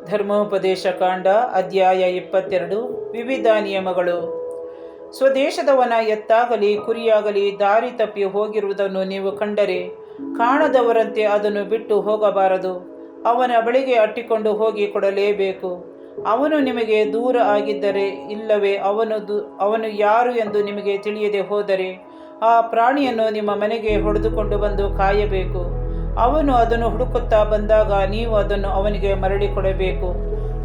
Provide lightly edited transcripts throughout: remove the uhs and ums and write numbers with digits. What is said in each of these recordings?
ಧರ್ಮೋಪದೇಶ ಕಾಂಡ ಅಧ್ಯಾಯ 22 ವಿವಿಧ ನಿಯಮಗಳು. ಸ್ವದೇಶದವನ ಎತ್ತಾಗಲಿ ಕುರಿಯಾಗಲಿ ದಾರಿ ತಪ್ಪಿ ಹೋಗಿರುವುದನ್ನು ನೀವು ಕಂಡರೆ ಕಾಣದವರಂತೆ ಅದನ್ನು ಬಿಟ್ಟು ಹೋಗಬಾರದು. ಅವನ ಬಳಿಗೆ ಅಟ್ಟಿಕೊಂಡು ಹೋಗಿ ಕೊಡಲೇಬೇಕು. ಅವನು ನಿಮಗೆ ದೂರ ಆಗಿದ್ದರೆ ಇಲ್ಲವೇ ಅವನು ಯಾರು ಎಂದು ನಿಮಗೆ ತಿಳಿಯದೆ ಹೋದರೆ ಆ ಪ್ರಾಣಿಯನ್ನು ನಿಮ್ಮ ಮನೆಗೆ ಹೊಡೆದುಕೊಂಡು ಬಂದು ಕಾಯಬೇಕು. ಅವನು ಅದನ್ನು ಹುಡುಕುತ್ತಾ ಬಂದಾಗ ನೀವು ಅದನ್ನು ಅವನಿಗೆ ಮರಳಿ ಕೊಡಬೇಕು.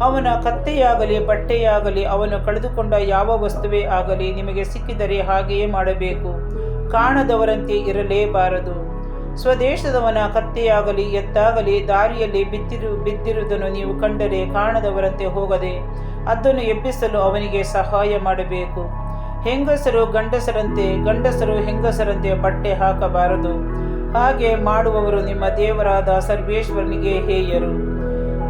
ಅವನ ಕತ್ತೆಯಾಗಲಿ ಬಟ್ಟೆಯಾಗಲಿ ಅವನು ಕಳೆದುಕೊಂಡ ಯಾವ ವಸ್ತುವೇ ಆಗಲಿ ನಿಮಗೆ ಸಿಕ್ಕಿದರೆ ಹಾಗೆಯೇ ಮಾಡಬೇಕು. ಕಾಣದವರಂತೆ ಇರಲೇಬಾರದು. ಸ್ವದೇಶದವನ ಕತ್ತೆಯಾಗಲಿ ಎತ್ತಾಗಲಿ ದಾರಿಯಲ್ಲಿ ಬಿದ್ದಿರುವುದನ್ನು ನೀವು ಕಂಡರೆ ಕಾಣದವರಂತೆ ಹೋಗದೆ ಅದನ್ನು ಎಬ್ಬಿಸಲು ಅವನಿಗೆ ಸಹಾಯ ಮಾಡಬೇಕು. ಹೆಂಗಸರು ಗಂಡಸರಂತೆ ಗಂಡಸರು ಹೆಂಗಸರಂತೆ ಬಟ್ಟೆ ಹಾಕಬಾರದು. ಹಾಗೆ ಮಾಡುವವರು ನಿಮ್ಮ ದೇವರಾದ ಸರ್ವೇಶ್ವರನಿಗೆ ಹೇಯರು.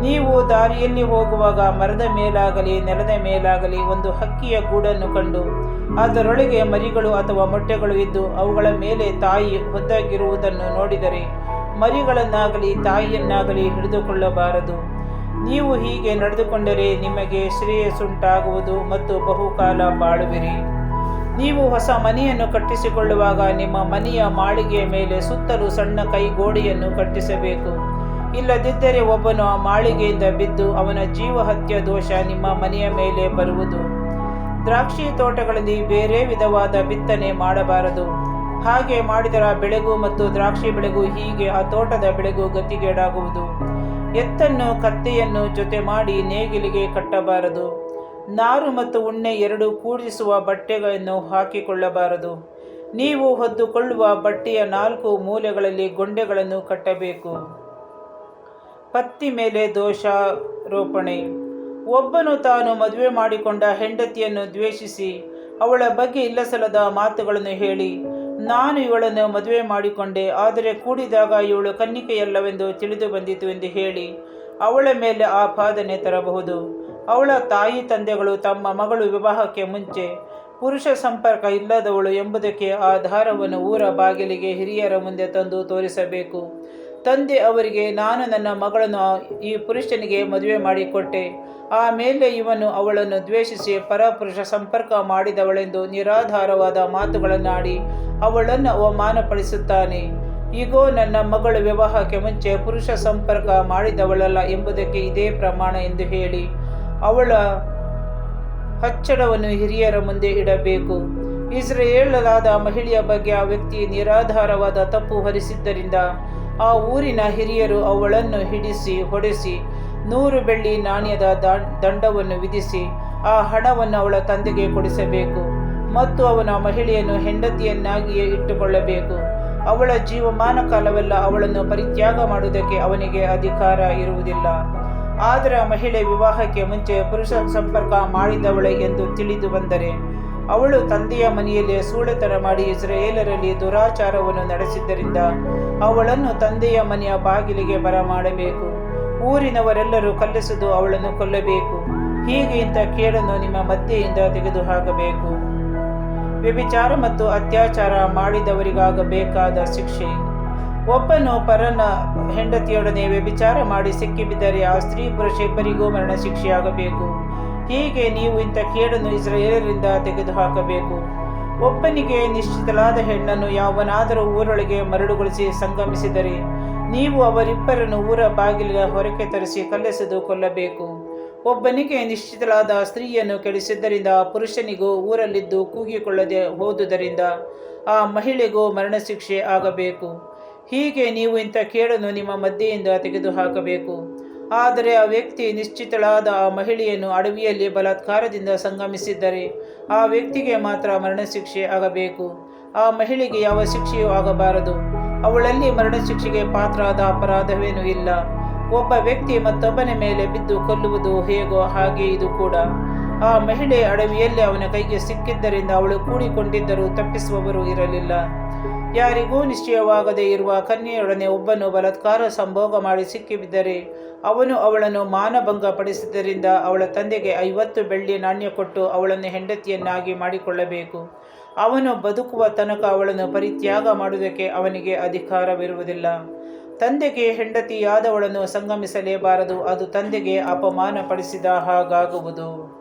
ನೀವು ದಾರಿಯಲ್ಲಿ ಹೋಗುವಾಗ ಮರದ ಮೇಲಾಗಲಿ ನೆಲದ ಮೇಲಾಗಲಿ ಒಂದು ಹಕ್ಕಿಯ ಗೂಡನ್ನು ಕಂಡು ಅದರೊಳಗೆ ಮರಿಗಳು ಅಥವಾ ಮೊಟ್ಟೆಗಳು ಇದ್ದು ಅವುಗಳ ಮೇಲೆ ತಾಯಿ ಹೊದ್ದಾಗಿರುವುದನ್ನು ನೋಡಿದರೆ ಮರಿಗಳನ್ನಾಗಲಿ ತಾಯಿಯನ್ನಾಗಲಿ ಹಿಡಿದುಕೊಳ್ಳಬಾರದು. ನೀವು ಹೀಗೆ ನಡೆದುಕೊಂಡರೆ ನಿಮಗೆ ಶ್ರೇಯಸ್ಸುಂಟಾಗುವುದು ಮತ್ತು ಬಹುಕಾಲ ಬಾಳುವಿರಿ. ನೀವು ಹೊಸ ಮನೆಯನ್ನು ಕಟ್ಟಿಸಿಕೊಳ್ಳುವಾಗ ನಿಮ್ಮ ಮನೆಯ ಮಾಳಿಗೆಯ ಮೇಲೆ ಸುತ್ತಲೂ ಸಣ್ಣ ಕೈಗೋಡೆಯನ್ನು ಕಟ್ಟಿಸಬೇಕು. ಇಲ್ಲದಿದ್ದರೆ ಒಬ್ಬನು ಆ ಮಾಳಿಗೆಯಿಂದ ಬಿದ್ದು ಅವನ ಜೀವಹತ್ಯ ದೋಷ ನಿಮ್ಮ ಮನೆಯ ಮೇಲೆ ಬರುವುದು. ದ್ರಾಕ್ಷಿ ತೋಟಗಳಲ್ಲಿ ಬೇರೆ ವಿಧವಾದ ಬಿತ್ತನೆ ಮಾಡಬಾರದು. ಹಾಗೆ ಮಾಡಿದರ ಬೆಳೆಗೂ ಮತ್ತು ದ್ರಾಕ್ಷಿ ಬೆಳೆಗೂ ಹೀಗೆ ಆ ತೋಟದ ಬೆಳೆಗೂ ಗತಿಗೇಡಾಗುವುದು. ಎತ್ತನ್ನು ಕತ್ತೆಯನ್ನು ಜೊತೆ ಮಾಡಿ ನೇಗಿಲಿಗೆ ಕಟ್ಟಬಾರದು. ನಾರು ಮತ್ತು ಉಣ್ಣೆ ಎರಡು ಕೂಡಿಸುವ ಬಟ್ಟೆಗಳನ್ನು ಹಾಕಿಕೊಳ್ಳಬಾರದು. ನೀವು ಹೊದ್ದುಕೊಳ್ಳುವ ಬಟ್ಟೆಯ 4 ಮೂಲೆಗಳಲ್ಲಿ ಗೊಂಡೆಗಳನ್ನು ಕಟ್ಟಬೇಕು. ಪತ್ತಿ ಮೇಲೆ ದೋಷಾರೋಪಣೆ. ಒಬ್ಬನು ತಾನು ಮದುವೆ ಮಾಡಿಕೊಂಡ ಹೆಂಡತಿಯನ್ನು ದ್ವೇಷಿಸಿ ಅವಳ ಬಗ್ಗೆ ಇಲ್ಲಸಲ್ಲದ ಮಾತುಗಳನ್ನು ಹೇಳಿ, ನಾನು ಇವಳನ್ನು ಮದುವೆ ಮಾಡಿಕೊಂಡೆ, ಆದರೆ ಕೂಡಿದಾಗ ಇವಳು ಕನ್ನಿಕೆಯಲ್ಲವೆಂದು ತಿಳಿದು ಬಂದಿತು ಎಂದು ಹೇಳಿ ಅವಳ ಮೇಲೆ ಆಪಾದನೆ ತರಬಹುದು. ಅವಳ ತಾಯಿ ತಂದೆಗಳು ತಮ್ಮ ಮಗಳು ವಿವಾಹಕ್ಕೆ ಮುಂಚೆ ಪುರುಷ ಸಂಪರ್ಕ ಇಲ್ಲದವಳು ಎಂಬುದಕ್ಕೆ ಆಧಾರವನ್ನು ಊರ ಬಾಗಿಲಿಗೆ ಹಿರಿಯರ ಮುಂದೆ ತಂದು ತೋರಿಸಬೇಕು. ತಂದೆ ಅವರಿಗೆ, ನಾನು ನನ್ನ ಮಗಳನ್ನು ಈ ಪುರುಷನಿಗೆ ಮದುವೆ ಮಾಡಿಕೊಟ್ಟೆ, ಆಮೇಲೆ ಇವನು ಅವಳನ್ನು ದ್ವೇಷಿಸಿ ಪರಪುರುಷ ಸಂಪರ್ಕ ಮಾಡಿದವಳೆಂದು ನಿರಾಧಾರವಾದ ಮಾತುಗಳನ್ನಾಡಿ ಅವಳನ್ನು ಅವಮಾನಪಡಿಸುತ್ತಾನೆ. ಈಗೋ ನನ್ನ ಮಗಳು ವಿವಾಹಕ್ಕೆ ಮುಂಚೆ ಪುರುಷ ಸಂಪರ್ಕ ಮಾಡಿದವಳಲ್ಲ ಎಂಬುದಕ್ಕೆ ಇದೇ ಪ್ರಮಾಣ ಎಂದು ಹೇಳಿ ಅವಳ ಹಚ್ಚಡವನ್ನು ಹಿರಿಯರ ಮುಂದೆ ಇಡಬೇಕು. ಇಸ್ರಾಯೇಲರಾದ ಮಹಿಳೆಯ ಬಗ್ಗೆ ಆ ವ್ಯಕ್ತಿ ನಿರಾಧಾರವಾದ ತಪ್ಪು ಹೊರಿಸಿದ್ದರಿಂದ ಆ ಊರಿನ ಹಿರಿಯರು ಅವಳನ್ನು ಹಿಡಿಸಿ ಹೊಡೆಸಿ 100 ಬೆಳ್ಳಿ ನಾಣ್ಯದ ದಂಡವನ್ನು ವಿಧಿಸಿ ಆ ಹಣವನ್ನು ಅವಳ ತಂದೆಗೆ ಕೊಡಿಸಬೇಕು ಮತ್ತು ಅವನ ಮಹಿಳೆಯನ್ನು ಹೆಂಡತಿಯನ್ನಾಗಿಯೇ ಇಟ್ಟುಕೊಳ್ಳಬೇಕು. ಅವಳ ಜೀವಮಾನ ಕಾಲವೆಲ್ಲ ಅವಳನ್ನು ಪರಿತ್ಯಾಗ ಮಾಡುವುದಕ್ಕೆ ಅವನಿಗೆ ಅಧಿಕಾರ ಇರುವುದಿಲ್ಲ. ಆದರೆ ಆ ಮಹಿಳೆ ವಿವಾಹಕ್ಕೆ ಮುಂಚೆ ಪುರುಷ ಸಂಪರ್ಕ ಮಾಡಿದವಳೆ ಎಂದು ತಿಳಿದು ಬಂದರೆ ಅವಳು ತಂದೆಯ ಮನೆಯಲ್ಲಿ ಸೂಳೆತನ ಮಾಡಿ ಇಸ್ರಾಯೇಲರಲ್ಲಿ ದುರಾಚಾರವನ್ನು ನಡೆಸಿದ್ದರಿಂದ ಅವಳನ್ನು ತಂದೆಯ ಮನೆಯ ಬಾಗಿಲಿಗೆ ಬರಮಾಡಬೇಕು. ಊರಿನವರೆಲ್ಲರೂ ಕಲ್ಲೆಸೆದು ಅವಳನ್ನು ಕೊಲ್ಲಬೇಕು. ಹೀಗೆ ಇಂಥ ಕೇಡನ್ನು ನಿಮ್ಮ ಮಧ್ಯೆಯಿಂದ ತೆಗೆದುಹಾಕಬೇಕು. ವ್ಯಭಿಚಾರ ಮತ್ತು ಅತ್ಯಾಚಾರ ಮಾಡಿದವರಿಗಾಗಬೇಕಾದ ಶಿಕ್ಷೆ. ಒಬ್ಬನು ಪರನ ಹೆಂಡತಿಯೊಡನೆ ವ್ಯಭಿಚಾರ ಮಾಡಿ ಸಿಕ್ಕಿಬಿದ್ದರೆ ಆ ಸ್ತ್ರೀ ಪುರುಷ ಇಬ್ಬರಿಗೂ ಮರಣ ಶಿಕ್ಷೆಯಾಗಬೇಕು. ಹೀಗೆ ನೀವು ಇಂಥ ಕೇಡನ್ನು ಇಸ್ರಾಯೇಲರಿಂದ ತೆಗೆದುಹಾಕಬೇಕು. ಒಬ್ಬನಿಗೆ ನಿಶ್ಚಿತಲಾದ ಹೆಣ್ಣನ್ನು ಯಾವನಾದರೂ ಊರೊಳಗೆ ಮರಳುಗೊಳಿಸಿ ಸಂಗಮಿಸಿದರೆ ನೀವು ಅವರಿಬ್ಬರನ್ನು ಊರ ಬಾಗಿಲಿನ ಹೊರಕ್ಕೆ ತರಿಸಿ ಕಲ್ಲೆಸೆದು ಕೊಲ್ಲಬೇಕು. ಒಬ್ಬನಿಗೆ ನಿಶ್ಚಿತಲಾದ ಸ್ತ್ರೀಯನ್ನು ಕೆಡಿಸಿದ್ದರಿಂದ ಆ ಪುರುಷನಿಗೂ ಊರಲ್ಲಿದ್ದು ಕೂಗಿಕೊಳ್ಳದೆ ಹೋದುದರಿಂದ ಆ ಮಹಿಳೆಗೂ ಮರಣಶಿಕ್ಷೆ ಆಗಬೇಕು. ಹೀಗೆ ನೀವು ಇಂಥ ಕೇಡನ್ನು ನಿಮ್ಮ ಮಧ್ಯೆಯಿಂದ ತೆಗೆದುಹಾಕಬೇಕು. ಆದರೆ ಆ ವ್ಯಕ್ತಿ ನಿಶ್ಚಿತಳಾದ ಆ ಮಹಿಳೆಯನ್ನು ಅಡವಿಯಲ್ಲಿ ಬಲಾತ್ಕಾರದಿಂದ ಸಂಗಮಿಸಿದ್ದರೆ ಆ ವ್ಯಕ್ತಿಗೆ ಮಾತ್ರ ಮರಣಶಿಕ್ಷೆ ಆಗಬೇಕು. ಆ ಮಹಿಳೆಗೆ ಯಾವ ಶಿಕ್ಷೆಯೂ ಆಗಬಾರದು. ಅವಳಲ್ಲಿ ಮರಣಶಿಕ್ಷೆಗೆ ಪಾತ್ರವಾದ ಅಪರಾಧವೇನೂ ಇಲ್ಲ. ಒಬ್ಬ ವ್ಯಕ್ತಿ ಮತ್ತೊಬ್ಬನ ಮೇಲೆ ಬಿದ್ದು ಕೊಲ್ಲುವುದು ಹೇಗೋ ಹಾಗೆ ಇದು ಕೂಡ. ಆ ಮಹಿಳೆ ಅಡವಿಯಲ್ಲಿ ಅವನ ಕೈಗೆ ಸಿಕ್ಕಿದ್ದರಿಂದ ಅವಳು ಕೂಡಿಕೊಂಡಿದ್ದರೂ ತಪ್ಪಿಸುವವರು ಇರಲಿಲ್ಲ. ಯಾರಿಗೂ ನಿಶ್ಚಯವಾಗದೇ ಇರುವ ಕನ್ಯೆಯೊಡನೆ ಒಬ್ಬನು ಬಲಾತ್ಕಾರ ಸಂಭೋಗ ಮಾಡಿ ಸಿಕ್ಕಿಬಿದ್ದರೆ ಅವನು ಅವಳನ್ನು ಮಾನಭಂಗ ಪಡಿಸಿದ್ದರಿಂದ ಅವಳ ತಂದೆಗೆ 50 ಬೆಳ್ಳಿ ನಾಣ್ಯ ಕೊಟ್ಟು ಅವಳನ್ನು ಹೆಂಡತಿಯನ್ನಾಗಿ ಮಾಡಿಕೊಳ್ಳಬೇಕು. ಅವನು ಬದುಕುವ ತನಕ ಅವಳನ್ನು ಪರಿತ್ಯಾಗ ಮಾಡುವುದಕ್ಕೆ ಅವನಿಗೆ ಅಧಿಕಾರವಿರುವುದಿಲ್ಲ. ತಂದೆಗೆ ಹೆಂಡತಿಯಾದವಳನ್ನು ಸಂಗಮಿಸಲೇಬಾರದು, ಅದು ತಂದೆಗೆ ಅಪಮಾನ ಪಡಿಸಿದ ಹಾಗಾಗುವುದು.